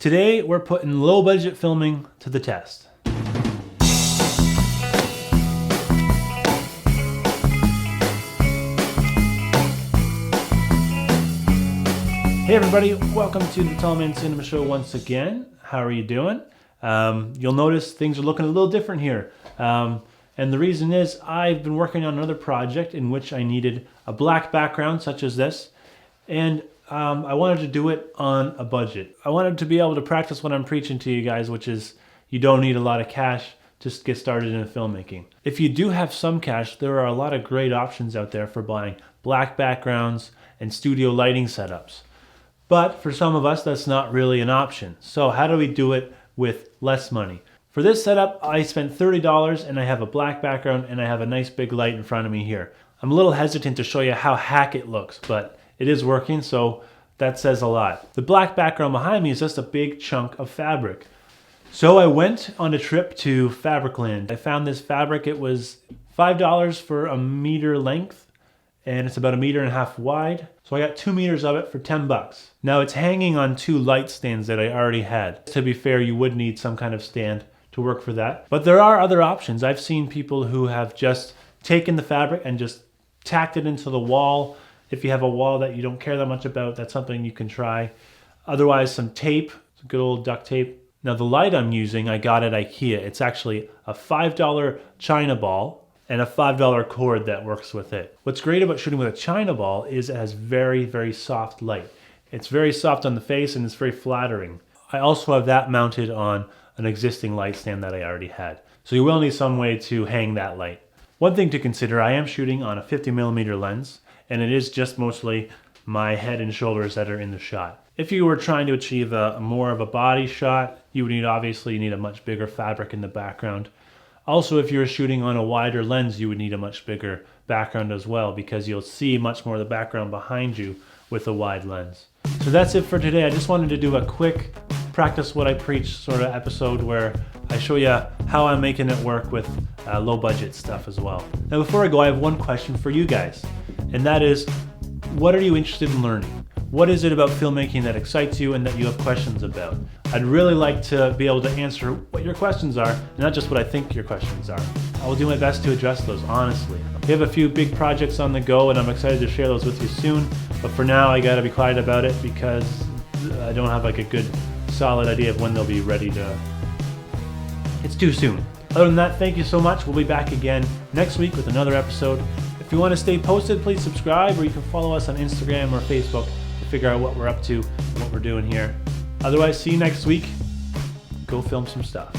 Today we're putting low budget filming to the test. Hey everybody, welcome to the Tall Man Cinema Show once again. How are you doing? You'll notice things are looking a little different here. And the reason is I've been working on another project in which I needed a black background such as this. And I wanted to do it on a budget. I wanted to be able to practice what I'm preaching to you guys, which is you don't need a lot of cash to get started in filmmaking. If you do have some cash, there are a lot of great options out there for buying black backgrounds and studio lighting setups. But for some of us, that's not really an option. So how do we do it with less money? For this setup, I spent $30 and I have a black background and I have a nice big light in front of me here. I'm a little hesitant to show you how hack it looks, but it is working, so that says a lot. The black background behind me is just a big chunk of fabric. So I went on a trip to Fabricland. I found this fabric. It was $5 for a meter length and it's about 1.5 meters wide. So I got 2 meters of it for 10 bucks. Now it's hanging on 2 light stands that I already had. To be fair, you would need some kind of stand to work for that. But there are other options. I've seen people who have just taken the fabric and just tacked it into the wall. If you have a wall that you don't care that much about, that's something you can try. Otherwise, some tape, some good old duct tape. Now the light I'm using, I got at Ikea. It's actually a $5 China ball and a $5 cord that works with it. What's great about shooting with a China ball is it has very, very soft light. It's very soft on the face and it's very flattering. I also have that mounted on an existing light stand that I already had. So you will need some way to hang that light. One thing to consider, I am shooting on a 50mm lens, and it is just mostly my head and shoulders that are in the shot. If you were trying to achieve more of a body shot, you would need a much bigger fabric in the background. Also, if you were shooting on a wider lens, you would need a much bigger background as well, because you'll see much more of the background behind you with a wide lens. So that's it for today. I just wanted to do a quick practice what I preach sort of episode where I show you how I'm making it work with low budget stuff as well. Now before I go, I have one question for you guys, and that is, what are you interested in learning? What is it about filmmaking that excites you and that you have questions about? I'd really like to be able to answer what your questions are, not just what I think your questions are. I will do my best to address those, honestly. We have a few big projects on the go and I'm excited to share those with you soon, but for now I gotta be quiet about it because I don't have like a good solid idea of when they'll be ready to... It's too soon. Other than that, thank you so much. We'll be back again next week with another episode. If you want to stay posted, please subscribe, or you can follow us on Instagram or Facebook to figure out what we're up to and what we're doing here. Otherwise, see you next week. Go film some stuff.